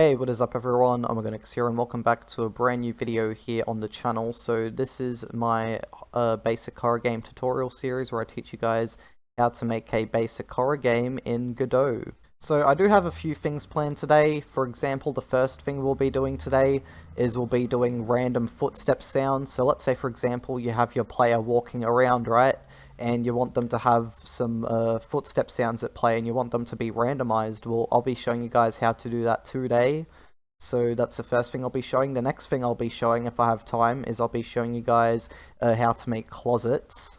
Hey, what is up everyone? Omogonix here and welcome back to a brand new video here on the channel. So this is my basic horror game tutorial series where I teach you guys how to make a basic horror game in Godot. So I do have a few things planned today. For example, the first thing we'll be doing today is we'll be doing random footstep sounds. So let's say for example you have your player walking around, right? And you want them to have some footstep sounds that play and you want them to be randomized. Well, I'll be showing you guys how to do that today. So that's the first thing I'll be showing. The next thing I'll be showing, if I have time, is I'll be showing you guys how to make closets.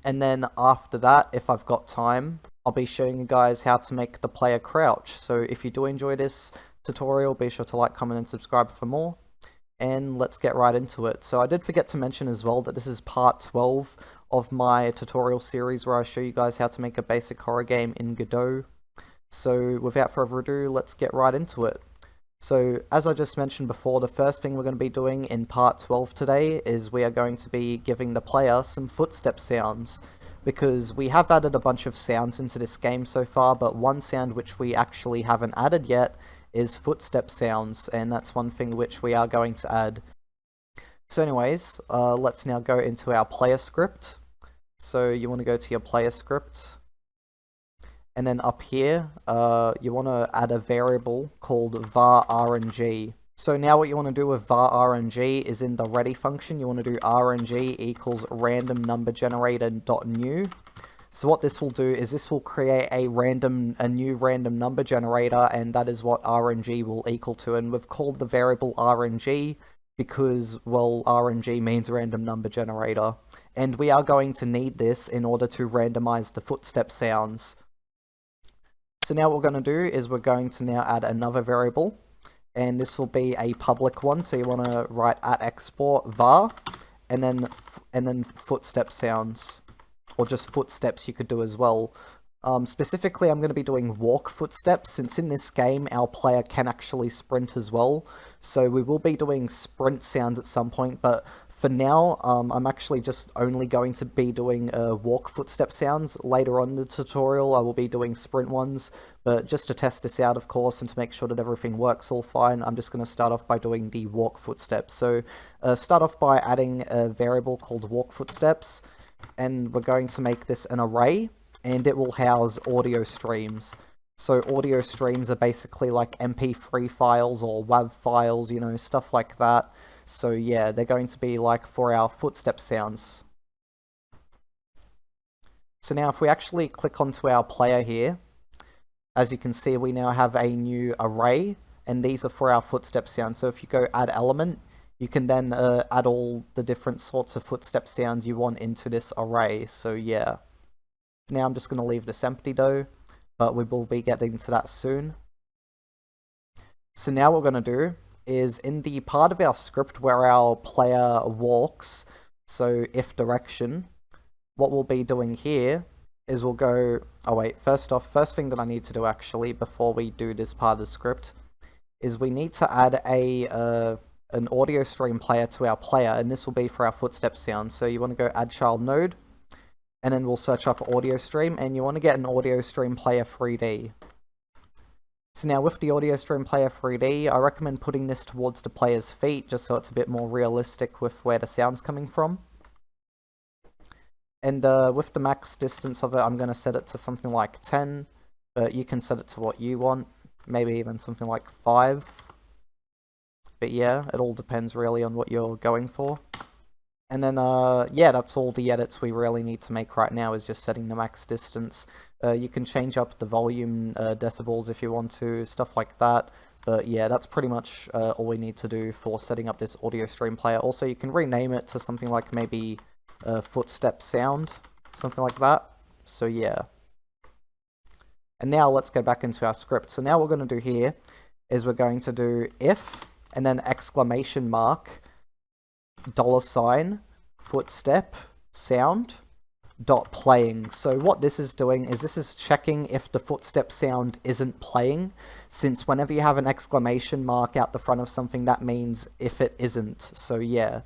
And then after that, if I've got time, I'll be showing you guys how to make the player crouch. So if you do enjoy this tutorial, be sure to like, comment, and subscribe for more. And let's get right into it. So I did forget to mention as well that this is part 12 of my tutorial series where I show you guys how to make a basic horror game in Godot. So without further ado, let's get right into it. So as I just mentioned before, the first thing we're going to be doing in part 12 today is we are going to be giving the player some footstep sounds, because we have added a bunch of sounds into this game so far, but one sound which we actually haven't added yet is footstep sounds, and that's one thing which we are going to add. So anyways, let's now go into our player script. So you want to go to your player script, and then up here, you want to add a variable called var RNG. So now what you want to do with var RNG is in the ready function, you want to do RNG equals random number generator dot new. So what this will do is this will create a new random number generator, and that is what RNG will equal to. And we've called the variable RNG because, well, RNG means random number generator. And we are going to need this in order to randomize the footstep sounds. So now what we're going to do is we're going to now add another variable, and this will be a public one. So you want to write @export var, and then footstep sounds. Or just footsteps you could do as well. Specifically, I'm going to be doing walk footsteps, since in this game our player can actually sprint as well. So we will be doing sprint sounds at some point, but for now, I'm actually just only going to be doing walk footstep sounds. Later on in the tutorial, I will be doing sprint ones, but just to test this out, of course, and to make sure that everything works all fine, I'm just going to start off by doing the walk footsteps. So start off by adding a variable called walk footsteps, and we're going to make this an array, and it will house audio streams. So audio streams are basically like MP3 files or WAV files, you know, stuff like that. So yeah, they're going to be like for our footstep sounds. So now if we actually click onto our player here, as you can see, we now have a new array, and these are for our footstep sounds. So if you go add element, you can then add all the different sorts of footstep sounds you want into this array. So yeah. Now I'm just going to leave this empty though, but we will be getting to that soon. So now what we're going to do is in the part of our script where our player walks, so if direction, what we'll be doing here is we'll go, oh wait, first thing that I need to do actually before we do this part of the script is we need to add an audio stream player to our player, and this will be for our footstep sound. So you want to go add child node, and then we'll search up audio stream, and you want to get an audio stream player 3D. So now with the audio stream player 3D, I recommend putting this towards the player's feet, just so it's a bit more realistic with where the sound's coming from. And with the max distance of it, I'm going to set it to something like 10, but you can set it to what you want, maybe even something like 5. But yeah, it all depends really on what you're going for. And then, yeah, that's all the edits we really need to make right now, is just setting the max distance. You can change up the volume decibels if you want to, stuff like that. But yeah, that's pretty much all we need to do for setting up this audio stream player. Also, you can rename it to something like maybe footstep sound, something like that. So yeah. And now let's go back into our script. So now what we're going to do here is we're going to do if, and then exclamation mark, $, footstep, sound, dot playing. So what this is doing is this is checking if the footstep sound isn't playing, since whenever you have an exclamation mark out the front of something, that means if it isn't. So yeah.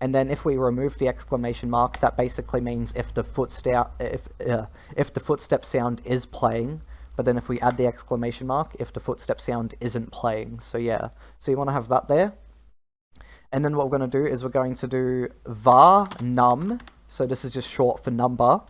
And then if we remove the exclamation mark, that basically means if the footstep sound is playing, but then if we add the exclamation mark, if the footstep sound isn't playing. So yeah, so you want to have that there. And then what we're going to do is we're going to do var num, so this is just short for number,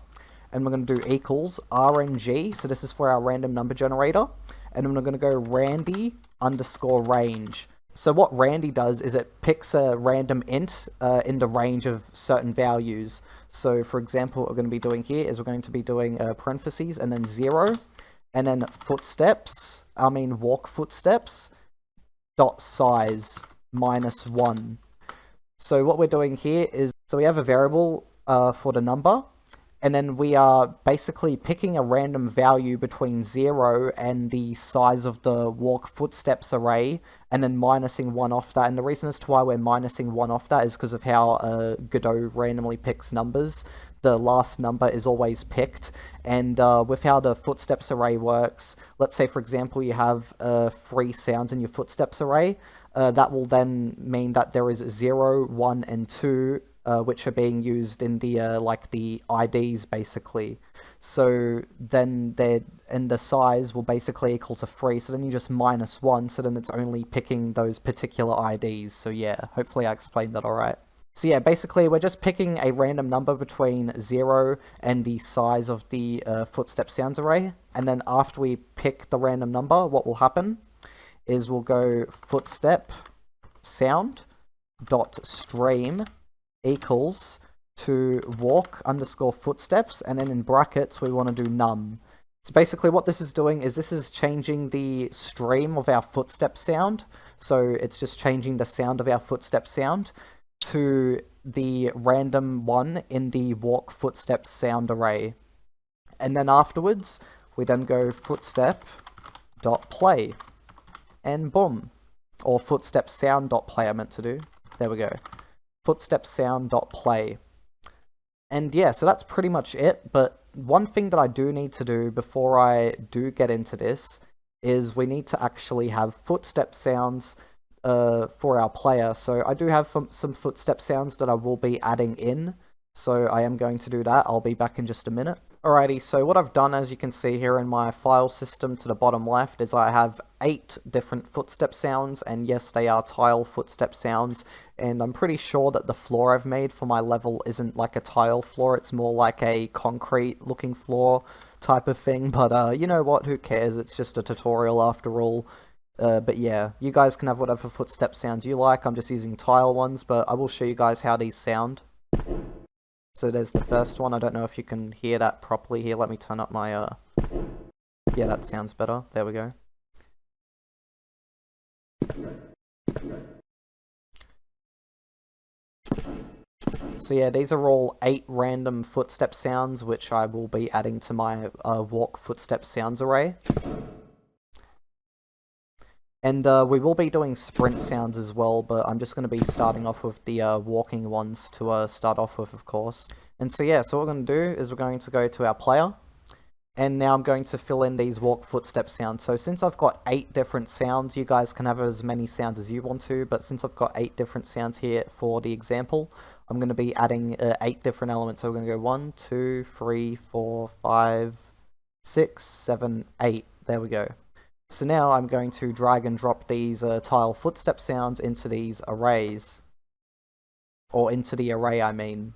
and we're going to do equals RNG, so this is for our random number generator, and then we're going to go randy underscore range. So what randy does is it picks a random int in the range of certain values. So for example, what we're going to be doing here is we're going to be doing parentheses and then 0, and then walk footsteps dot size -1. So what we're doing here is, so we have a variable for the number, and then we are basically picking a random value between 0 and the size of the walk footsteps array, and then minusing 1 off that. And the reason as to why we're minusing 1 off that is because of how Godot randomly picks numbers. The last number is always picked, and with how the footsteps array works, let's say for example you have 3 sounds in your footsteps array, that will then mean that there is 0, 1, and 2, which are being used in the like the IDs basically. So then the size will basically equal to 3. So then you just -1. So then it's only picking those particular IDs. So yeah, hopefully I explained that all right. So yeah, basically we're just picking a random number between 0 and the size of the footstep sounds array. And then after we pick the random number, what will happen is we'll go footstep sound dot stream equals to walk underscore footsteps, and then in brackets we want to do num. So basically what this is doing is this is changing the stream of our footstep sound. So it's just changing the sound of our footstep sound to the random one in the walk footsteps sound array. And then afterwards we then go footstep dot play, and boom. Or footstep sound dot play I meant to do. There we go. Footstep sound dot play. And yeah, so that's pretty much it. But one thing that I do need to do before I do get into this is we need to actually have footstep sounds for our player. So I do have some footstep sounds that I will be adding in. So I am going to do that. I'll be back in just a minute. Alrighty, so what I've done, as you can see here in my file system to the bottom left, is I have 8 different footstep sounds, and yes, they are tile footstep sounds, and I'm pretty sure that the floor I've made for my level isn't like a tile floor, it's more like a concrete looking floor type of thing, but you know what, who cares, it's just a tutorial after all. But yeah, you guys can have whatever footstep sounds you like, I'm just using tile ones, but I will show you guys how these sound. So there's the first one. I don't know if you can hear that properly here. Let me turn up my, yeah, that sounds better. There we go. So yeah, these are all 8 random footstep sounds, which I will be adding to my walk footstep sounds array. And we will be doing sprint sounds as well, but I'm just going to be starting off with the walking ones to start off with, of course. And so yeah, so what we're going to do is we're going to go to our player, and now I'm going to fill in these walk footstep sounds. So since I've got 8 different sounds, you guys can have as many sounds as you want to, but since I've got 8 different sounds here for the example, I'm going to be adding 8 different elements. So we're going to go 1, 2, 3, 4, 5, 6, 7, 8. There we go. So now I'm going to drag and drop these tile footstep sounds into these arrays. Or into the array, I mean.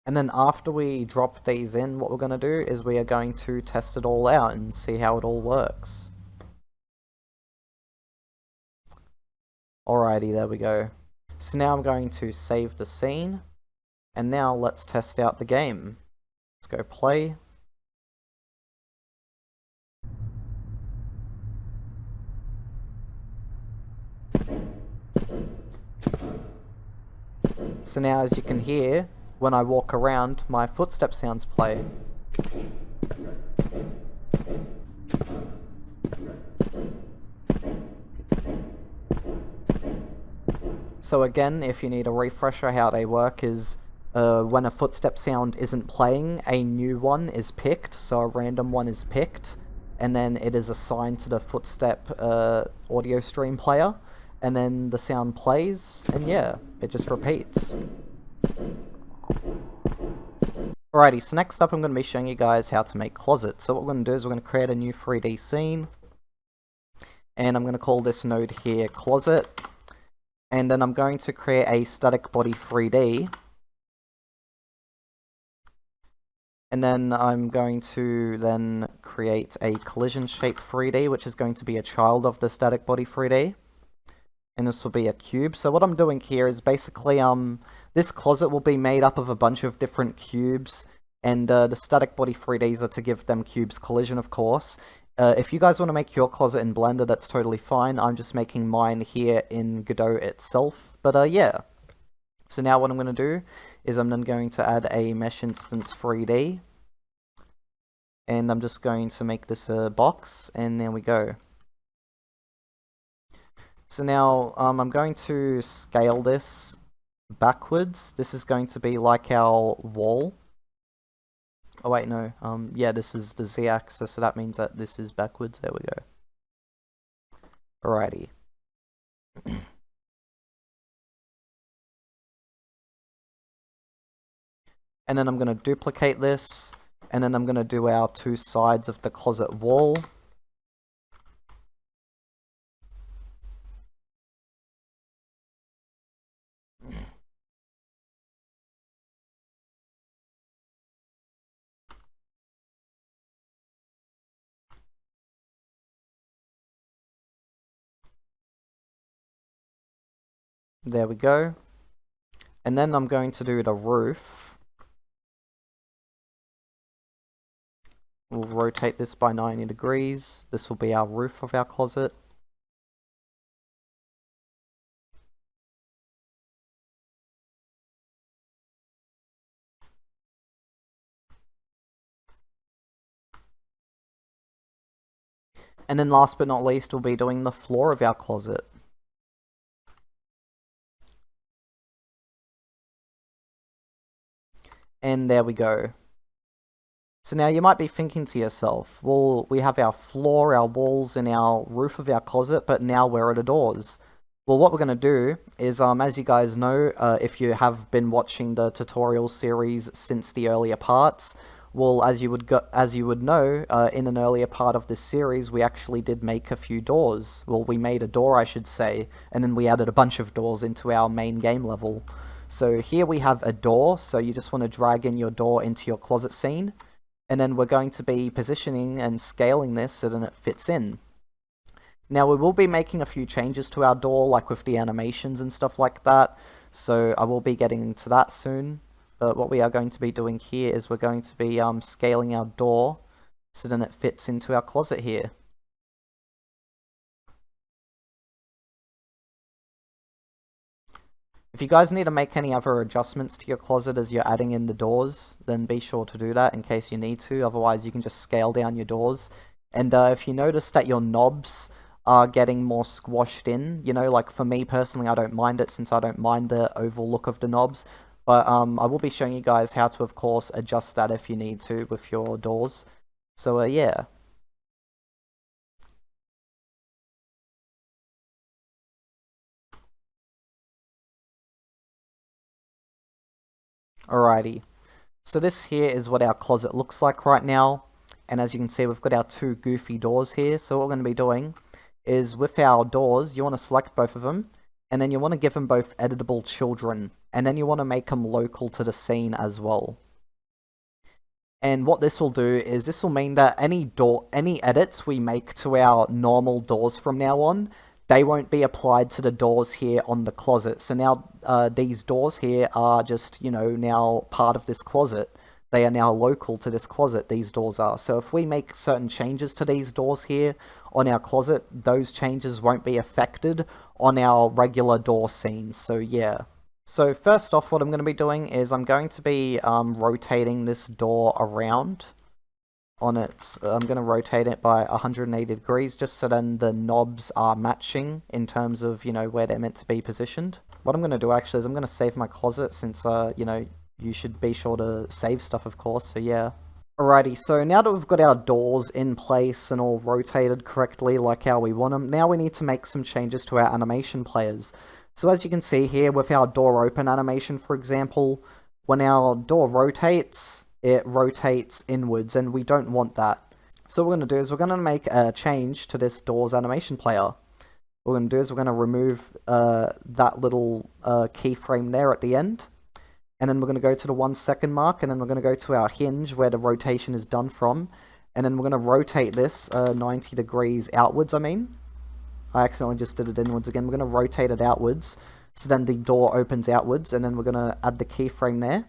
And then after we drop these in, what we're going to do is we are going to test it all out and see how it all works. Alrighty, there we go. So now I'm going to save the scene. And now let's test out the game. Let's go play. So now, as you can hear, when I walk around, my footstep sounds play. So again, if you need a refresher, how they work is when a footstep sound isn't playing, a new one is picked, so a random one is picked, and then it is assigned to the footstep audio stream player. And then the sound plays, and yeah, it just repeats. Alrighty, so next up I'm going to be showing you guys how to make closets. So what we're going to do is we're going to create a new 3D scene. And I'm going to call this node here closet. And then I'm going to create a static body 3D. And then I'm going to then create a collision shape 3D, which is going to be a child of the static body 3D. And this will be a cube. So what I'm doing here is basically, this closet will be made up of a bunch of different cubes, and the static body 3Ds are to give them cubes collision, of course. If you guys want to make your closet in Blender, that's totally fine. I'm just making mine here in Godot itself. But yeah. So now what I'm going to do is I'm then going to add a mesh instance 3D. And I'm just going to make this a box, and there we go. So now I'm going to scale this backwards. This is going to be like our wall. Oh wait, no. Yeah, this is the z-axis, so that means that this is backwards. There we go. Alrighty. And then I'm going to duplicate this, and then I'm going to do our two sides of the closet wall. There we go. And then I'm going to do the roof. We'll rotate this by 90 degrees. This will be our roof of our closet. And then last but not least, we'll be doing the floor of our closet. And there we go. So now you might be thinking to yourself, well, we have our floor, our walls, and our roof of our closet, but now where are the doors? Well, what we're going to do is, as you guys know, if you have been watching the tutorial series since the earlier parts, well, as you would know, in an earlier part of this series, we actually did make a few doors. Well, we made a door, I should say, and then we added a bunch of doors into our main game level. So here we have a door, so you just want to drag in your door into your closet scene, and then we're going to be positioning and scaling this so that it fits in. Now we will be making a few changes to our door, like with the animations and stuff like that, so I will be getting into that soon. But what we are going to be doing here is we're going to be scaling our door so then it fits into our closet here. If you guys need to make any other adjustments to your closet as you're adding in the doors, then be sure to do that in case you need to. Otherwise, you can just scale down your doors. And if you notice that your knobs are getting more squashed in, you know, like for me personally, I don't mind it since I don't mind the oval look of the knobs. But I will be showing you guys how to, of course, adjust that if you need to with your doors. So yeah. Alrighty, so this here is what our closet looks like right now, and as you can see we've got our two goofy doors here. So what we're going to be doing is with our doors, you want to select both of them, and then you want to give them both editable children, and then you want to make them local to the scene as well. And what this will do is this will mean that any edits we make to our normal doors from now on, they won't be applied to the doors here on the closet. So now these doors here are just, you know, now part of this closet. They are now local to this closet, these doors are. So if we make certain changes to these doors here on our closet, those changes won't be affected on our regular door scenes. So yeah. So first off, what I'm going to be doing is I'm going to be rotating this door around on it. I'm going to rotate it by 180 degrees just so then the knobs are matching in terms of, you know, where they're meant to be positioned. What I'm going to do actually is I'm going to save my closet since, you know, you should be sure to save stuff, of course, so yeah. Alrighty, so now that we've got our doors in place and all rotated correctly like how we want them, now we need to make some changes to our animation players. So as you can see here with our door open animation, for example, when our door rotates, it rotates inwards, and we don't want that. So what we're going to do is we're going to make a change to this doors animation player. What we're going to do is we're going to remove that little keyframe there at the end. And then we're going to go to the 1 second mark, and then we're going to go to our hinge where the rotation is done from. And then we're going to rotate this 90 degrees outwards, I accidentally just did it inwards again. We're going to rotate it outwards, so then the door opens outwards, and then we're going to add the keyframe there.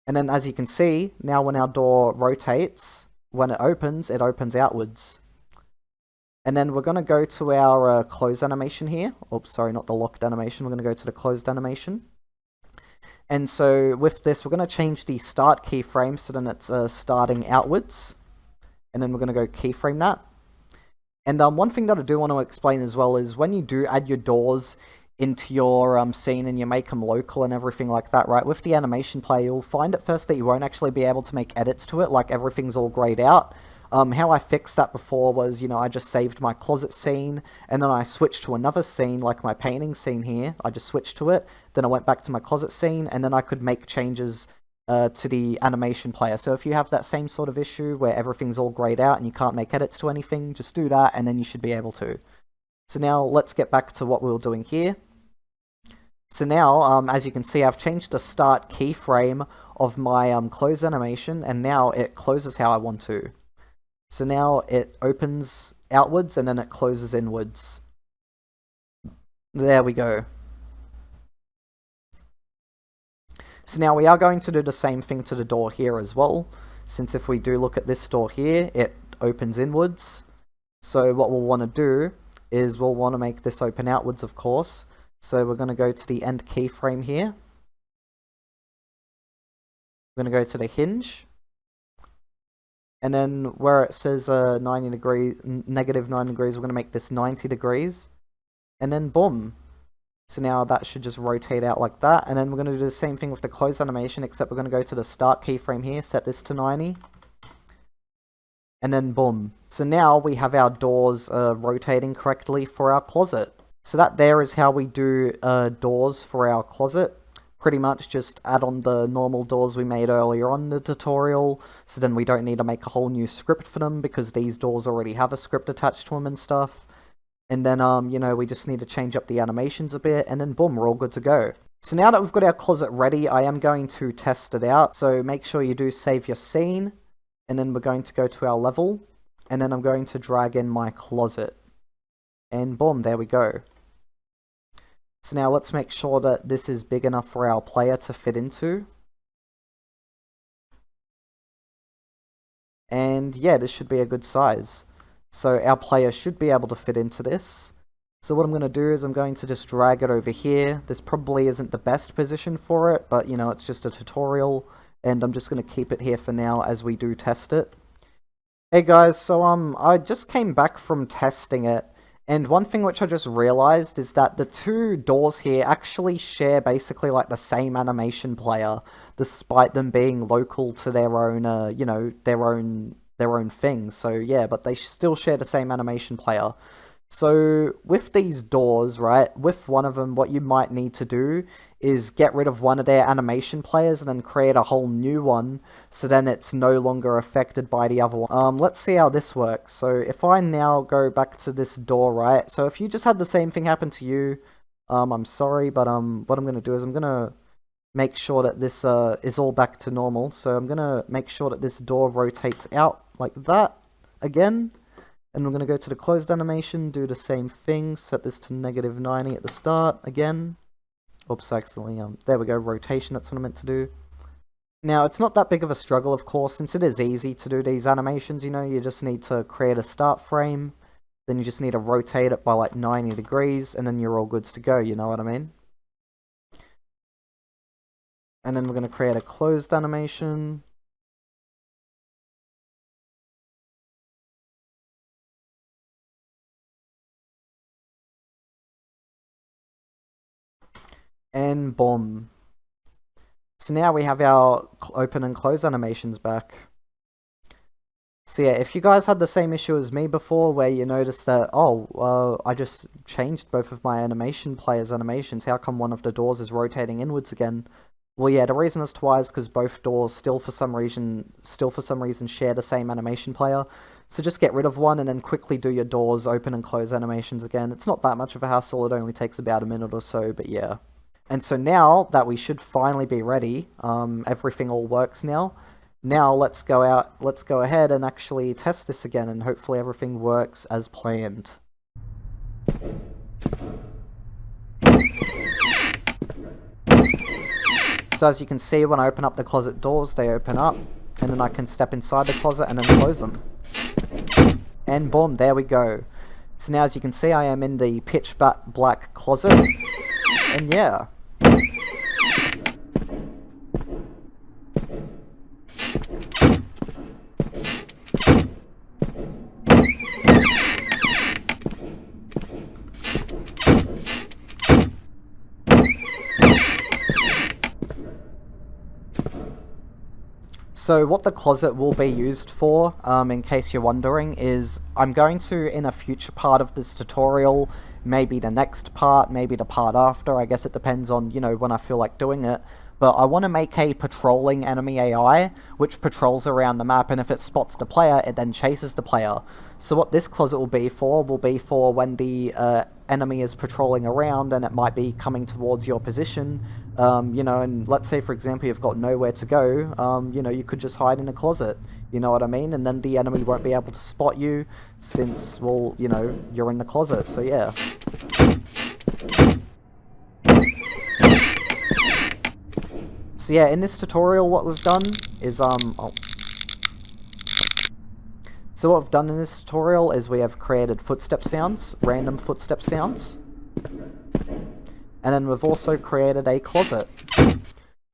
And then as you can see, now when our door rotates, when it opens outwards. And then we're going to go to our close animation here. Oops, sorry, not the locked animation. We're going to go to the closed animation. And so with this, we're going to change the start keyframe, so then it's starting outwards. And then we're going to go keyframe that. And one thing that I do want to explain as well is when you do add your doors into your scene and you make them local and everything like that, right? With the animation player, you'll find at first that you won't actually be able to make edits to it, like everything's all grayed out. How I fixed that before was, I just saved my closet scene, and then I switched to another scene, like my painting scene here. I just switched to it, then I went back to my closet scene, and then I could make changes to the animation player. So if you have that same sort of issue where everything's all grayed out and you can't make edits to anything, just do that, and then you should be able to. So now let's get back to what we were doing here. So now, as you can see, I've changed the start keyframe of my close animation, and now it closes how I want to. So now it opens outwards and then it closes inwards. There we go. So now we are going to do the same thing to the door here as well, since if we do look at this door here, it opens inwards. So what we'll want to do is we'll want to make this open outwards, of course. So we're going to go to the end keyframe here. We're going to go to the hinge. And then where it says -90 degrees, we're going to make this 90 degrees. And then boom. So now that should just rotate out like that. And then we're going to do the same thing with the close animation, except we're going to go to the start keyframe here, set this to 90. And then boom. So now we have our doors rotating correctly for our closet. So that there is how we do doors for our closet. Pretty much just add on the normal doors we made earlier on in the tutorial, so then we don't need to make a whole new script for them because these doors already have a script attached to them and stuff. And then, we just need to change up the animations a bit, and then boom, we're all good to go. So now that we've got our closet ready, I am going to test it out. So make sure you do save your scene, and then we're going to go to our level, and then I'm going to drag in my closet. And boom, there we go. So now let's make sure that this is big enough for our player to fit into. And yeah, this should be a good size. So our player should be able to fit into this. So what I'm going to do is I'm going to just drag it over here. This probably isn't the best position for it, but it's just a tutorial. And I'm just going to keep it here for now as we do test it. Hey guys, so I just came back from testing it. And one thing which I just realized is that the two doors here actually share basically like the same animation player, despite them being local to their own, their own thing. So yeah, but they still share the same animation player. So with these doors, right, with one of them, what you might need to do is get rid of one of their animation players and then create a whole new one, so then it's no longer affected by the other one. Let's see how this works. So if I now go back to this door, right, so if you just had the same thing happen to you, I'm sorry, but what I'm going to do is I'm going to make sure that this is all back to normal. So I'm going to make sure that this door rotates out like that again. And we're going to go to the closed animation, do the same thing, set this to -90 at the start again. Oops, accidentally, there we go, rotation, that's what I meant to do. Now, it's not that big of a struggle, of course, since it is easy to do these animations, you just need to create a start frame, then you just need to rotate it by like 90 degrees, and then you're all good to go, you know what I mean? And then we're going to create a closed animation. And boom. So now we have our open and close animations back. So yeah, if you guys had the same issue as me before, where you noticed that, I just changed both of my animation players' animations, how come one of the doors is rotating inwards again? Well, yeah, the reason as to why is because both doors still for some reason share the same animation player. So just get rid of one and then quickly do your doors open and close animations again. It's not that much of a hassle, it only takes about a minute or so, but yeah. And so now that we should finally be ready, everything all works now. Now let's go ahead and actually test this again, and hopefully everything works as planned. So as you can see, when I open up the closet doors, they open up, and then I can step inside the closet and then close them. And boom, there we go. So now as you can see, I am in the pitch black closet, and yeah. So what the closet will be used for, in case you're wondering, is I'm going to, in a future part of this tutorial, maybe the next part, maybe the part after, I guess it depends on, you know, when I feel like doing it, but I want to make a patrolling enemy AI, which patrols around the map, and if it spots the player, it then chases the player. So what this closet will be for when the enemy is patrolling around and it might be coming towards your position, you know, and let's say, for example, you've got nowhere to go, you know, you could just hide in a closet, you know what I mean? And then the enemy won't be able to spot you since, well, you know, you're in the closet, so yeah. So yeah, in this tutorial what we've done is, So what we've done in this tutorial is we have created footstep sounds, random footstep sounds. And then we've also created a closet.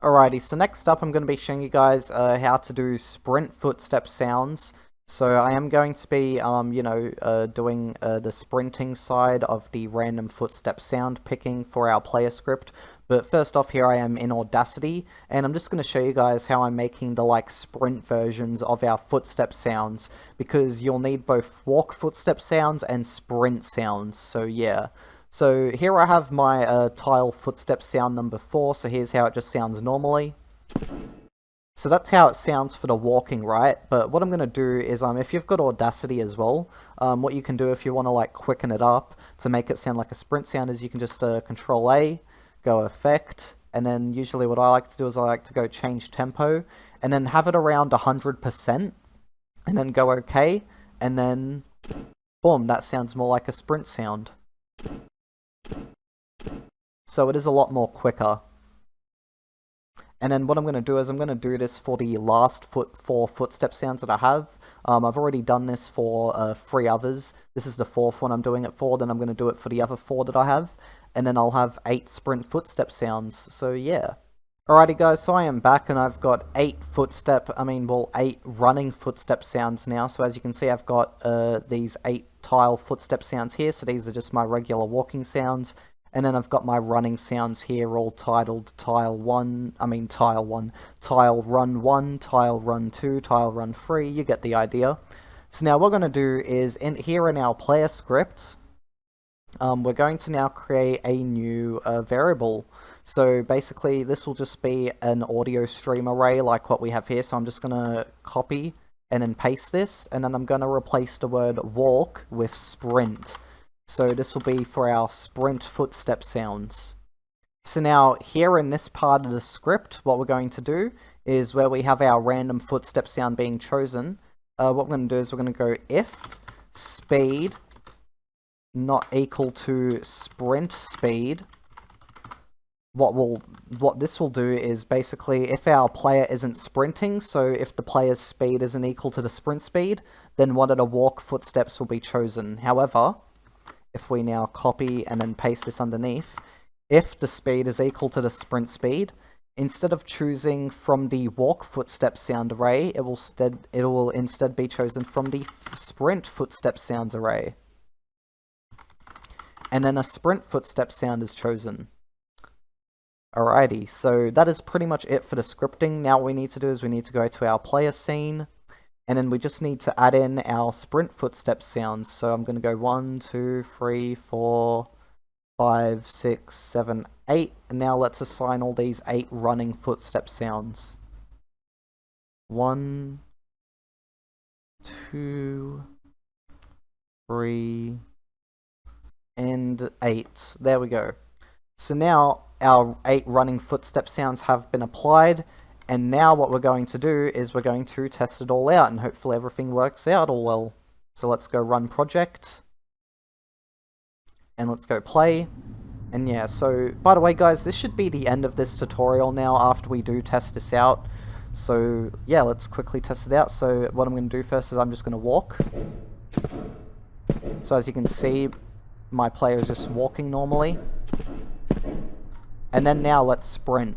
Alrighty, so next up I'm going to be showing you guys how to do sprint footstep sounds. So I am going to be, you know, doing the sprinting side of the random footstep sound picking for our player script. But first off, here I am in Audacity, and I'm just going to show you guys how I'm making the, like, sprint versions of our footstep sounds, because you'll need both walk footstep sounds and sprint sounds, so yeah. So here I have my tile footstep sound number 4, so here's how it just sounds normally. So that's how it sounds for the walking, right? But what I'm going to do is, if you've got Audacity as well, what you can do if you want to, like, quicken it up to make it sound like a sprint sound is you can just Control A, go effect, and then usually what I like to do is I like to go change tempo, and then have it around 100%, and then go OK, and then boom, that sounds more like a sprint sound. So it is a lot more quicker. And then what I'm going to do is I'm going to do this for the last 4 footstep sounds that I have. I've already done this for 3 others. This is the 4th one I'm doing it for, then I'm going to do it for the other 4 that I have. And then I'll have 8 sprint footstep sounds, so yeah. Alrighty guys, so I am back and I've got 8 running footstep sounds now. So as you can see, I've got these 8 tile footstep sounds here, so these are just my regular walking sounds. And then I've got my running sounds here, all titled tile run 1, tile run 2, tile run 3, you get the idea. So now what we're going to do is, here in our player script, we're going to now create a new variable. So basically this will just be an audio stream array like what we have here, so I'm just going to copy and then paste this, and then I'm going to replace the word walk with sprint. So this will be for our sprint footstep sounds. So now here in this part of the script, what we're going to do is where we have our random footstep sound being chosen, what we're going to do is we're going to go if speed not equal to sprint speed. What this will do is basically if our player isn't sprinting, so if the player's speed isn't equal to the sprint speed, then one of the walk footsteps will be chosen. However, if we now copy and then paste this underneath, if the speed is equal to the sprint speed, instead of choosing from the walk footstep sound array, it will instead be chosen from the sprint footstep sounds array. And then a sprint footstep sound is chosen. Alrighty, so that is pretty much it for the scripting. Now what we need to do is we need to go to our player scene, and then we just need to add in our sprint footstep sounds. So I'm going to go 1, 2, 3, 4, 5, 6, 7, 8. And now let's assign all these 8 running footstep sounds. 1, 2, 3, and 8. There we go. So now our 8 running footstep sounds have been applied, and now what we're going to do is we're going to test it all out, and hopefully everything works out all well. So let's go run project, and let's go play. And yeah, so by the way guys, this should be the end of this tutorial now after we do test this out. So yeah, let's quickly test it out. So what I'm going to do first is I'm just going to walk. So as you can see, my player is just walking normally. And then now let's sprint.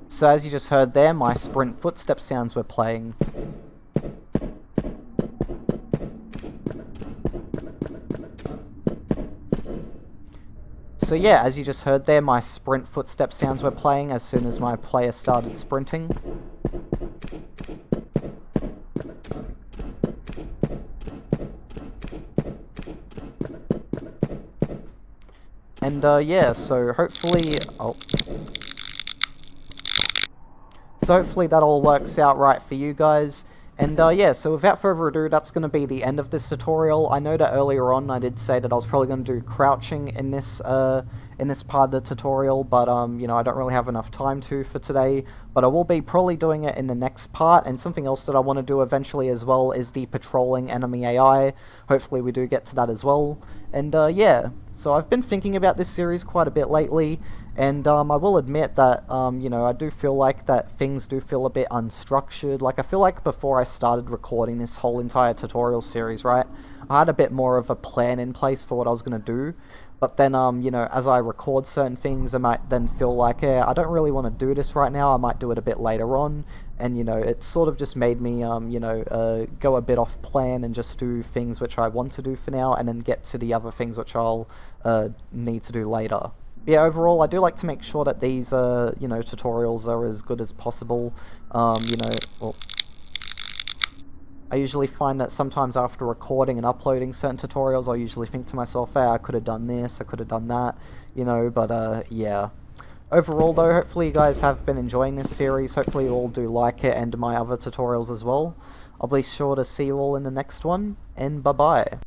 So as you just heard there, my sprint footstep sounds were playing. So yeah, as you just heard there, my sprint footstep sounds were playing as soon as my player started sprinting. And yeah, so hopefully that all works out right for you guys. And yeah, so without further ado, that's going to be the end of this tutorial. I know that earlier on I did say that I was probably going to do crouching in this part of the tutorial, but you know, I don't really have enough time for today. But I will be probably doing it in the next part, and something else that I want to do eventually as well is the patrolling enemy AI. Hopefully we do get to that as well. And yeah, so I've been thinking about this series quite a bit lately, and I will admit that, you know, I do feel like that things do feel a bit unstructured. Like, I feel like before I started recording this whole entire tutorial series, right, I had a bit more of a plan in place for what I was going to do. But then, you know, as I record certain things, I might then feel like, yeah, I don't really want to do this right now, I might do it a bit later on. And, you know, it sort of just made me, you know, go a bit off plan and just do things which I want to do for now, and then get to the other things which I'll need to do later. Yeah, overall, I do like to make sure that these, you know, tutorials are as good as possible. You know, well, I usually find that sometimes after recording and uploading certain tutorials, I'll usually think to myself, hey, I could have done this, I could have done that, you know, but yeah. Overall though, hopefully you guys have been enjoying this series, hopefully you all do like it and my other tutorials as well. I'll be sure to see you all in the next one, and bye-bye.